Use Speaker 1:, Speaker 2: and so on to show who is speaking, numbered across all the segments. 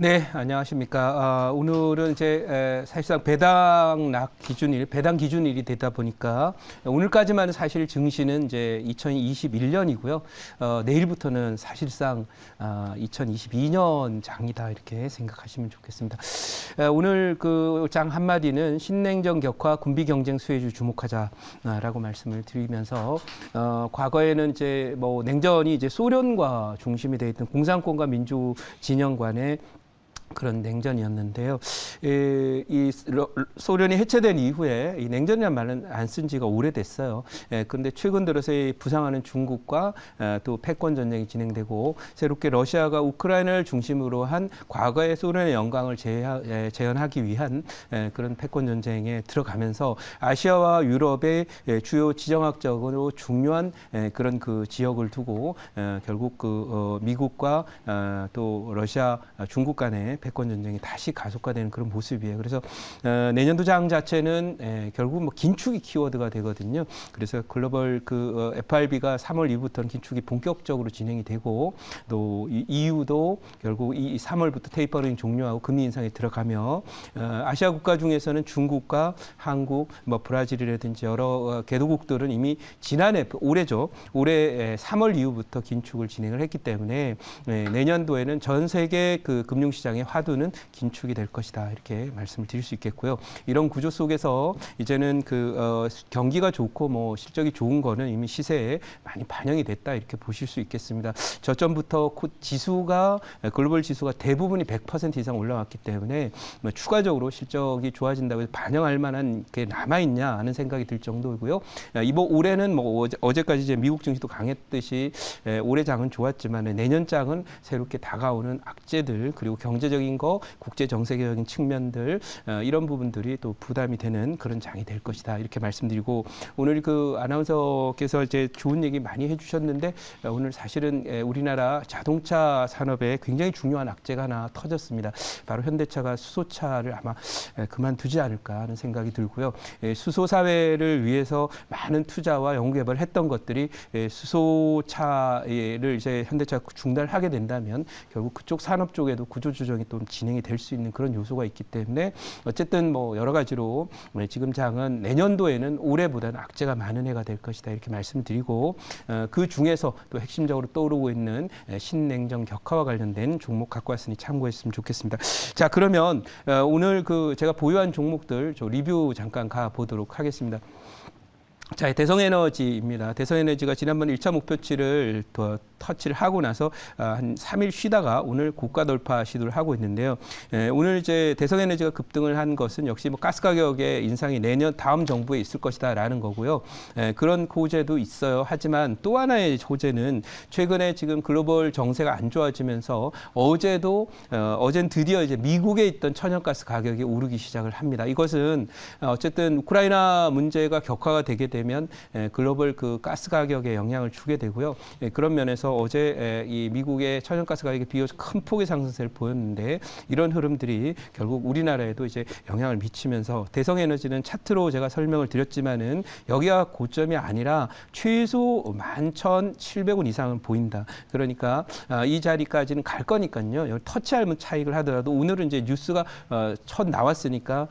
Speaker 1: 네, 안녕하십니까. 오늘은 이제 사실상 배당 기준일이 되다 보니까 오늘까지만 사실 증시는 이제 2021년이고요. 내일부터는 사실상 2022년 장이다 이렇게 생각하시면 좋겠습니다. 오늘 그 장 한마디는 신냉전 격화 군비 경쟁 수혜주 주목하자라고 말씀을 드리면서 과거에는 이제 뭐 냉전이 이제 소련과 중심이 되어 있던 공산권과 민주 진영 간의 그런 냉전이었는데요. 소련이 해체된 이후에 이 냉전이라는 말은 안 쓴 지가 오래됐어요. 그런데 최근 들어서 부상하는 중국과 또 패권 전쟁이 진행되고 새롭게 러시아가 우크라이나를 중심으로 한 과거의 소련의 영광을 재현하기 위한 그런 패권 전쟁에 들어가면서 아시아와 유럽의 주요 지정학적으로 중요한 그런 그 지역을 두고 결국 미국과 또 러시아, 중국 간의 패권 전쟁이 다시 가속화되는 그런 모습이에요. 그래서 내년도 장 자체는 결국 뭐 긴축이 키워드가 되거든요. 그래서 글로벌 FRB가 3월 이후부터는 긴축이 본격적으로 진행이 되고 또 EU도 결국 이 3월부터 테이퍼링 종료하고 금리 인상에 들어가며 아시아 국가 중에서는 중국과 한국, 뭐 브라질이라든지 여러 개도국들은 이미 올해죠. 올해 3월 이후부터 긴축을 진행을 했기 때문에 내년도에는 전 세계 그 금융시장의 화두는 긴축이 될 것이다 이렇게 말씀을 드릴 수 있겠고요. 이런 구조 속에서 이제는 경기가 좋고 뭐 실적이 좋은 거는 이미 시세에 많이 반영이 됐다 이렇게 보실 수 있겠습니다. 저점부터 글로벌 지수가 대부분이 100% 이상 올라왔기 때문에 뭐 추가적으로 실적이 좋아진다고 해서 반영할 만한 게 남아 있냐 하는 생각이 들 정도이고요. 올해는 뭐 어제까지 이제 미국 증시도 강했듯이 올해 장은 좋았지만 내년 장은 새롭게 다가오는 악재들 그리고 경제적인 거, 국제 정세적인 측면들 이런 부분들이 또 부담이 되는 그런 장이 될 것이다 이렇게 말씀드리고 오늘 그 아나운서께서 이제 좋은 얘기 많이 해주셨는데 오늘 사실은 우리나라 자동차 산업에 굉장히 중요한 악재가 하나 터졌습니다. 바로 현대차가 수소차를 아마 그만두지 않을까 하는 생각이 들고요. 수소 사회를 위해서 많은 투자와 연구개발을 했던 것들이 수소차를 이제 현대차가 중단을 하게 된다면 결국 그쪽 산업 쪽에도 구조조정이 또 진행이 될 수 있는 그런 요소가 있기 때문에 어쨌든 뭐 여러 가지로 지금 장은 내년도에는 올해보다는 악재가 많은 해가 될 것이다 이렇게 말씀드리고 그 중에서 또 핵심적으로 떠오르고 있는 신냉전 격화와 관련된 종목 갖고 왔으니 참고했으면 좋겠습니다. 자, 그러면 오늘 제가 보유한 종목들 리뷰 잠깐 가보도록 하겠습니다. 자, 대성에너지입니다. 대성에너지가 지난번 1차 목표치를 터치를 하고 나서 한 3일 쉬다가 오늘 고가 돌파 시도를 하고 있는데요. 오늘 이제 대성에너지가 급등을 한 것은 역시 뭐 가스 가격의 인상이 내년 다음 정부에 있을 것이다라는 거고요. 그런 호재도 있어요. 하지만 또 하나의 호재는 최근에 지금 글로벌 정세가 안 좋아지면서 어제는 드디어 이제 미국에 있던 천연가스 가격이 오르기 시작을 합니다. 이것은 어쨌든 우크라이나 문제가 격화가 되게 되면 글로벌 가스 가격에 영향을 주게 되고요. 그런 면에서 어제 이 미국의 천연가스 가격에 비해서 큰 폭의 상승세를 보였는데 이런 흐름들이 결국 우리나라에도 이제 영향을 미치면서 대성에너지는 차트로 제가 설명을 드렸지만은 여기가 고점이 아니라 최소 11,700원 이상은 보인다. 그러니까 이 자리까지는 갈 거니까요. 터치할 차익을 하더라도 오늘은 이제 뉴스가 첫 나왔으니까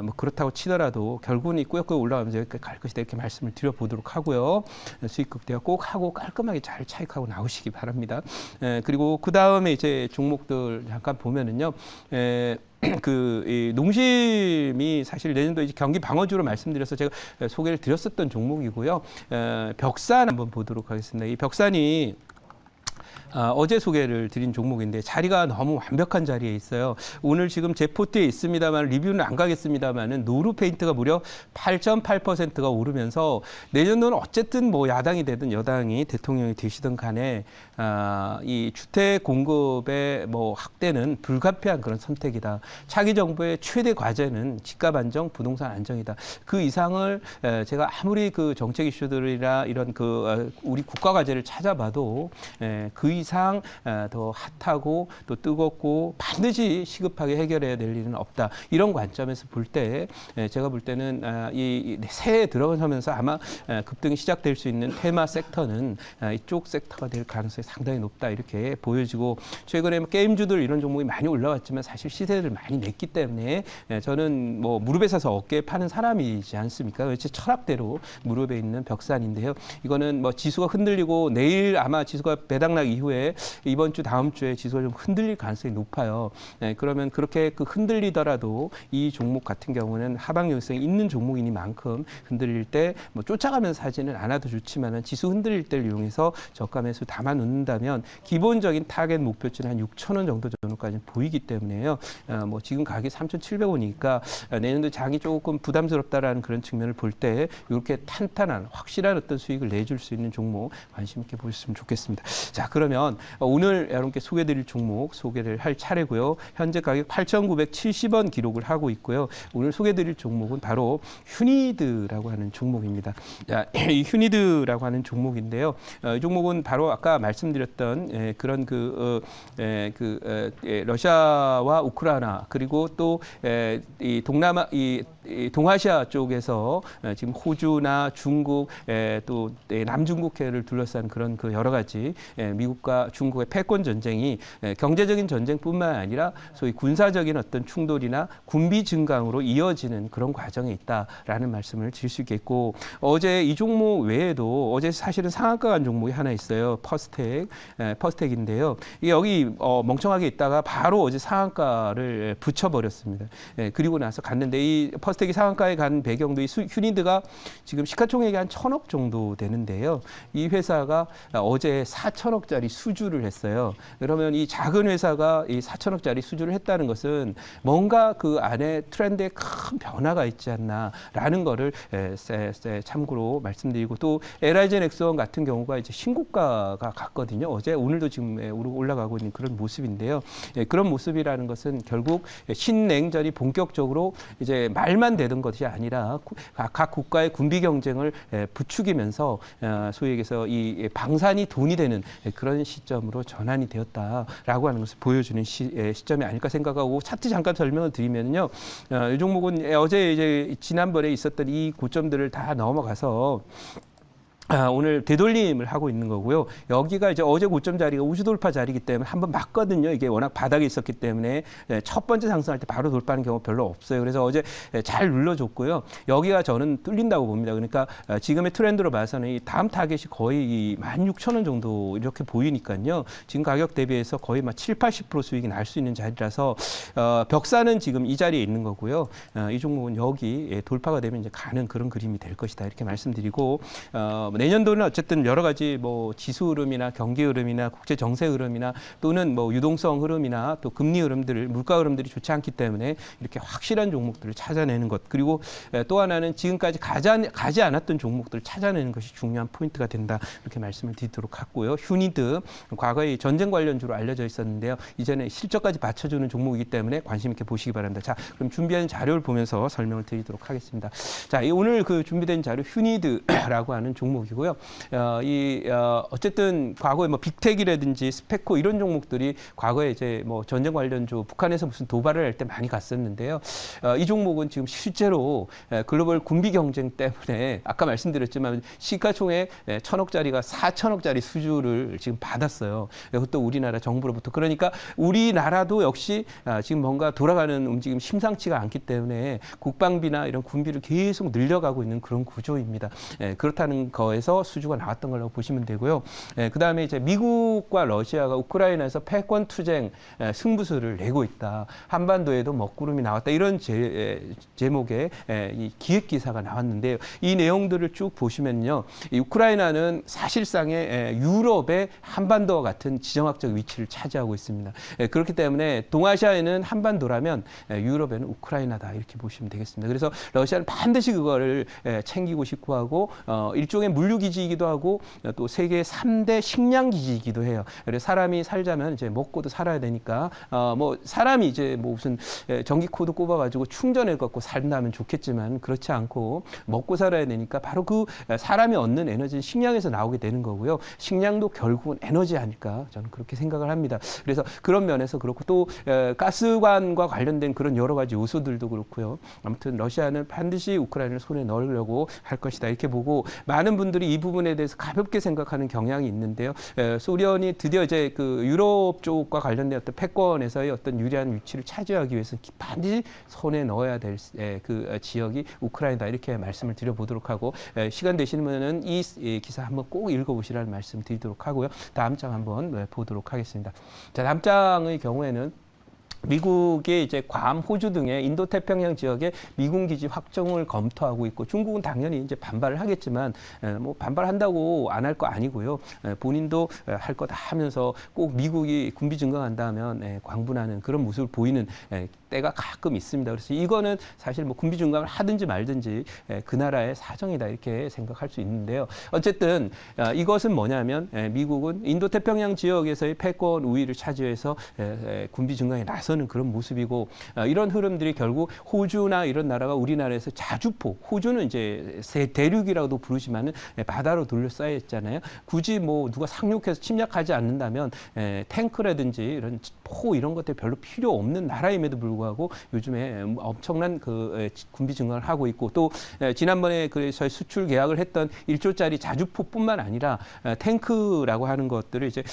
Speaker 1: 뭐 그렇다고 치더라도 결국은 꾸역꾸역 올라가면서 여기까지 갈 것이다. 이렇게 말씀을 드려보도록 하고요. 수익 극대화 꼭 하고 깔끔하게 잘 차익하고 나오시기 바랍니다. 그리고 그 다음에 이제 종목들 잠깐 보면은요. 이 농심이 사실 내년도 이제 경기 방어주로 말씀드려서 제가 소개를 드렸었던 종목이고요. 벽산 한번 보도록 하겠습니다. 이 벽산이 어제 소개를 드린 종목인데 자리가 너무 완벽한 자리에 있어요. 오늘 지금 제 포트에 있습니다만 리뷰는 안 가겠습니다만은 노루페인트가 무려 8.8%가 오르면서 내년도는 어쨌든 뭐 야당이 되든 여당이 대통령이 되시든 간에 이 주택 공급의 뭐 확대는 불가피한 그런 선택이다. 차기 정부의 최대 과제는 집값 안정, 부동산 안정이다. 그 이상을 제가 아무리 그 정책 이슈들이나 이런 우리 국가 과제를 찾아봐도 그 이상 더 핫하고 또 뜨겁고 반드시 시급하게 해결해야 될 일은 없다. 이런 관점에서 볼 때 제가 볼 때는 이 새해에 들어가면서 아마 급등이 시작될 수 있는 테마 섹터는 이쪽 섹터가 될 가능성이 상당히 높다 이렇게 보여지고 최근에 게임주들 이런 종목이 많이 올라왔지만 사실 시세를 많이 냈기 때문에 저는 뭐 무릎에 서서 어깨에 파는 사람이지 않습니까? 그렇지 철학대로 무릎에 있는 벽산인데요. 이거는 뭐 지수가 흔들리고 내일 아마 지수가 배당락 이후에 이번 주 다음 주에 지수가 좀 흔들릴 가능성이 높아요. 그러면 그렇게 그 흔들리더라도 이 종목 같은 경우는 하방 열성이 있는 종목이니만큼 흔들릴 때 뭐 쫓아가면서 사지는 않아도 좋지만은 지수 흔들릴 때를 이용해서 저가 매수 담아 놓는다면 기본적인 타겟 목표치는 한 6,000원 정도 정도까지 보이기 때문에요. 뭐 지금 가격이 3,700원이니까 내년도 장이 조금 부담스럽다라는 그런 측면을 볼 때 이렇게 탄탄한 확실한 어떤 수익을 내줄 수 있는 종목 관심 있게 보셨으면 좋겠습니다. 자, 그러면 오늘 여러분께 소개드릴 종목 소개를 할 차례고요. 현재 가격 8,970원 기록을 하고 있고요. 오늘 소개드릴 종목은 바로 휴니드라고 하는 종목입니다. 자, 이 휴니드라고 하는 종목인데요. 이 종목은 바로 아까 말씀드렸던 그런 러시아와 우크라이나 그리고 또 이 동남아 이 동아시아 쪽에서 지금 호주나 중국 또 남중국해를 둘러싼 그런 그 여러 가지 미국과 중국의 패권 전쟁이 경제적인 전쟁뿐만 아니라 소위 군사적인 어떤 충돌이나 군비 증강으로 이어지는 그런 과정에 있다라는 말씀을 드릴 수 있겠고 어제 이 종목 외에도 어제 사실은 상한가 간 종목이 하나 있어요. 퍼스텍인데요. 여기 멍청하게 있다가 바로 어제 상한가를 붙여버렸습니다. 그리고 나서 갔는데 이 퍼스텍이 상한가에 간 배경도 이 휴니드가 지금 시가총액이 한 1,000억 정도 되는데요. 이 회사가 어제 4,000억짜리 수주를 했어요. 그러면 이 작은 회사가 이 4,000억짜리 수주를 했다는 것은 뭔가 그 안에 트렌드에 큰 변화가 있지 않나라는 거를 참고로 말씀드리고 또 LIG 넥스원 같은 경우가 이제 신고가가 갔거든요. 어제 오늘도 지금 올라가고 있는 그런 모습인데요. 그런 모습이라는 것은 결국 신냉전이 본격적으로 이제 말만 되던 것이 아니라 각 국가의 군비 경쟁을 부추기면서 소위 얘기해서 이 방산이 돈이 되는 그런 시점으로 전환이 되었다라고 하는 것을 보여주는 시점이 아닐까 생각하고 차트 잠깐 설명을 드리면요. 이 종목은 어제 이제 지난번에 있었던 이 고점들을 다 넘어가서 오늘 되돌림을 하고 있는 거고요. 여기가 이제 어제 고점 자리가 우주 돌파 자리이기 때문에 한번 맞거든요. 이게 워낙 바닥에 있었기 때문에 첫 번째 상승할 때 바로 돌파하는 경우 별로 없어요. 그래서 어제 잘 눌러줬고요. 여기가 저는 뚫린다고 봅니다. 그러니까 지금의 트렌드로 봐서는 이 다음 타겟이 거의 16,000원 정도 이렇게 보이니까요. 지금 가격 대비해서 거의 막 7, 80% 수익이 날 수 있는 자리라서 벽사는 지금 이 자리에 있는 거고요. 이 종목은 여기 돌파가 되면 이제 가는 그런 그림이 될 것이다. 이렇게 말씀드리고 내년도는 어쨌든 여러 가지 뭐 지수 흐름이나 경기 흐름이나 국제 정세 흐름이나 또는 뭐 유동성 흐름이나 또 금리 흐름들, 물가 흐름들이 좋지 않기 때문에 이렇게 확실한 종목들을 찾아내는 것 그리고 또 하나는 지금까지 가지 않았던 종목들을 찾아내는 것이 중요한 포인트가 된다 이렇게 말씀을 드리도록 하고요. 휴니드 과거에 전쟁 관련주로 알려져 있었는데요. 이전에 실적까지 받쳐주는 종목이기 때문에 관심 있게 보시기 바랍니다. 자, 그럼 준비한 자료를 보면서 설명을 드리도록 하겠습니다. 자, 오늘 그 준비된 자료 휴니드라고 하는 종목 이고요. 어쨌든 과거에 뭐 빅텍이라든지 스페코 이런 종목들이 과거에 이제 뭐 전쟁 관련주 북한에서 무슨 도발을 할 때 많이 갔었는데요. 이 종목은 지금 실제로 글로벌 군비 경쟁 때문에 아까 말씀드렸지만 시가총액 1,000억짜리가 4,000억짜리 수주를 지금 받았어요. 그것도 우리나라 정부로부터. 그러니까 우리나라도 역시 지금 뭔가 돌아가는 움직임 심상치가 않기 때문에 국방비나 이런 군비를 계속 늘려가고 있는 그런 구조입니다. 그렇다는 거에서 수주가 나왔던 걸로 보시면 되고요. 그 다음에 이제 미국과 러시아가 우크라이나에서 패권 투쟁 승부수를 내고 있다. 한반도에도 먹구름이 나왔다. 이런 제목의 이 기획 기사가 나왔는데요. 이 내용들을 쭉 보시면요. 이 우크라이나는 사실상의 유럽의 한반도와 같은 지정학적 위치를 차지하고 있습니다. 그렇기 때문에 동아시아에는 한반도라면 유럽에는 우크라이나다. 이렇게 보시면 되겠습니다. 그래서 러시아는 반드시 그거를 챙기고 싶고 하고 일종의 물류 기지이기도 하고 또 세계 3대 식량 기지이기도 해요. 그래서 사람이 살자면 이제 먹고도 살아야 되니까 뭐 사람이 이제 뭐 무슨 전기 코드 꼽아가지고 충전해 갖고 산다면 좋겠지만 그렇지 않고 먹고 살아야 되니까 바로 그 사람이 얻는 에너지는 식량에서 나오게 되는 거고요. 식량도 결국은 에너지 아닐까 저는 그렇게 생각을 합니다. 그래서 그런 면에서 그렇고 또 가스관과 관련된 그런 여러 가지 요소들도 그렇고요. 아무튼 러시아는 반드시 우크라이나를 손에 넣으려고 할 것이다 이렇게 보고 많은 분들이 이 부분에 대해서 가볍게 생각하는 경향이 있는데요. 소련이 드디어 이제 그 유럽 쪽과 관련된 어떤 패권에서의 어떤 유리한 위치를 차지하기 위해서 반드시 손에 넣어야 될 그 지역이 우크라이나다 이렇게 말씀을 드려보도록 하고 시간 되시면은 이 기사 한번 꼭 읽어보시라는 말씀 드리도록 하고요. 다음 장 한번 보도록 하겠습니다. 자, 다음 장의 경우에는 미국이 이제 괌, 호주 등의 인도태평양 지역에 미군 기지 확정을 검토하고 있고 중국은 당연히 이제 반발을 하겠지만 뭐 반발한다고 안 할 거 아니고요. 본인도 할 거다 하면서 꼭 미국이 군비 증강한다면 광분하는 그런 모습을 보이는 때가 가끔 있습니다. 그래서 이거는 사실 뭐 군비 증강을 하든지 말든지 그 나라의 사정이다 이렇게 생각할 수 있는데요. 어쨌든 이것은 뭐냐면 미국은 인도태평양 지역에서의 패권 우위를 차지해서 군비 증강에 나서는 그런 모습이고 이런 흐름들이 결국 호주나 이런 나라가 우리나라에서 자주포, 호주는 이제 대륙이라고도 부르지만은 바다로 둘러싸여 있잖아요. 굳이 뭐 누가 상륙해서 침략하지 않는다면 탱크라든지 이런 포 이런 것들 별로 필요 없는 나라임에도 불구하고 요즘에 엄청난 그 군비 증강을 하고 있고 또 지난번에 그래서 수출 계약을 했던 1조짜리 자주포뿐만 아니라 탱크라고 하는 것들을 이제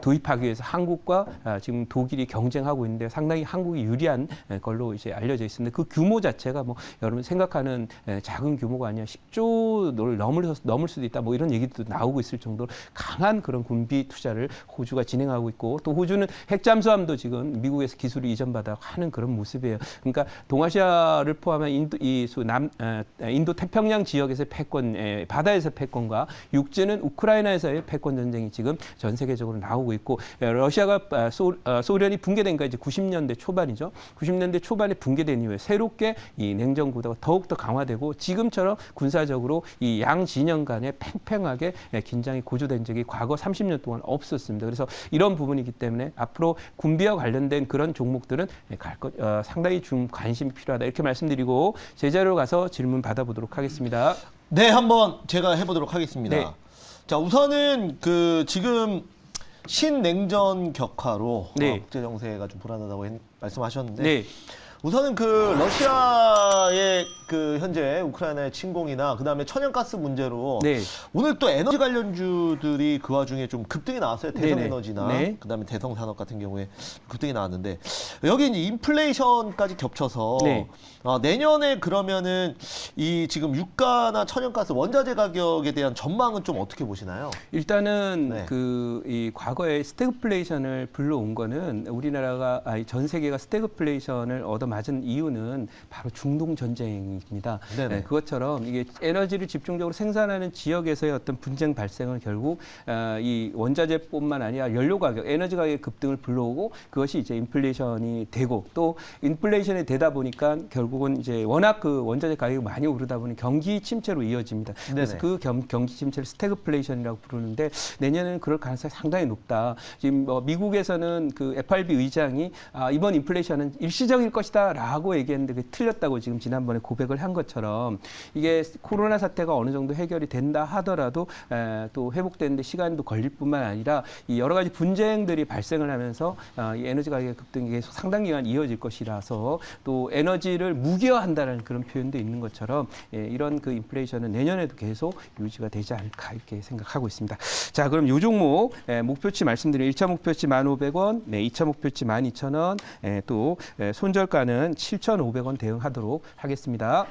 Speaker 1: 도입하기 위해서 한국과 지금 독일이 경쟁하고 있는데 상당히 한국이 유리한 걸로 이제 알려져 있습니다. 그 규모 자체가 뭐 여러분 생각하는 작은 규모가 아니라 10조를 넘을 수도 있다. 뭐 이런 얘기도 나오고 있을 정도로 강한 그런 군비 투자를 호주가 진행하고 있고 또 호주는 핵잠수함도 지금 미국에서 기술을 이전받아 하는 그런 모습이에요. 그러니까 동아시아를 포함한 인도 태평양 지역에서의 패권, 바다에서 패권과 육지는 우크라이나에서의 패권 전쟁이 지금 전 세계적으로 나오고 있고 러시아가 소련이 붕괴된 게 이제 90년대 초반이죠. 90년대 초반에 붕괴된 이후에 새롭게 이 냉전 구도가 더욱더 강화되고 지금처럼 군사적으로 이 양 진영 간에 팽팽하게 긴장이 고조된 적이 과거 30년 동안 없었습니다. 그래서 이런 부분이기 때문에 앞으로 군비와 관련된 그런 종목들은 상당히 좀 관심이 필요하다 이렇게 말씀드리고 제자리로 가서 질문 받아보도록 하겠습니다.
Speaker 2: 네, 한번 제가 해보도록 하겠습니다.
Speaker 1: 네.
Speaker 2: 자, 우선은 그 지금 신냉전 격화로
Speaker 1: 네.
Speaker 2: 국제 정세가 좀 불안하다고 말씀하셨는데
Speaker 1: 네.
Speaker 2: 우선은 그 러시아의 그 현재 우크라이나의 침공이나 그 다음에 천연가스 문제로
Speaker 1: 네.
Speaker 2: 오늘 또 에너지 관련주들이 그 와중에 좀 급등이 나왔어요. 대성에너지나
Speaker 1: 네.
Speaker 2: 그 다음에 대성산업 같은 경우에 급등이 나왔는데 여기 이제 인플레이션까지 겹쳐서
Speaker 1: 네.
Speaker 2: 내년에 그러면은 이 지금 유가나 천연가스 원자재 가격에 대한 전망은 좀 어떻게 보시나요?
Speaker 1: 일단은
Speaker 2: 네.
Speaker 1: 이 과거에 스태그플레이션을 불러온 거는 우리나라가 전 세계가 스태그플레이션을 얻어맞은 이유는 바로 중동 전쟁입니다.
Speaker 2: 네네.
Speaker 1: 그것처럼 이게 에너지를 집중적으로 생산하는 지역에서의 어떤 분쟁 발생은 결국 이 원자재뿐만 아니라 연료 가격, 에너지 가격의 급등을 불러오고 그것이 이제 인플레이션이 되고 또 인플레이션이 되다 보니까 결국은 이제 워낙 그 원자재 가격이 많이 오르다 보니 경기 침체로 이어집니다. 그래서 그 경기 침체를 스태그플레이션이라고 부르는데 내년에는 그럴 가능성이 상당히 높다. 지금 미국에서는 그 FRB 의장이 이번 인플레이션은 일시적일 것이다라고 얘기했는데 그게 틀렸다고 지금 지난번에 고백을 한 것처럼 이게 코로나 사태가 어느 정도 해결이 된다 하더라도 또 회복되는데 시간도 걸릴 뿐만 아니라 이 여러 가지 분쟁들이 발생을 하면서 이 에너지 가격의 급등이 계속 상당 기간 이어질 것이라서 또 에너지를 무기화한다는 그런 표현도 있는 것처럼 이런 그 인플레이션은 내년에도 계속 유지가 되지 않을까 이렇게 생각하고 있습니다. 자, 그럼 요 종목 목표치 말씀드리면 1차 목표치 1,500원, 2차 목표치 12,000원, 또 손절가는 7,500원 대응하도록 하겠습니다.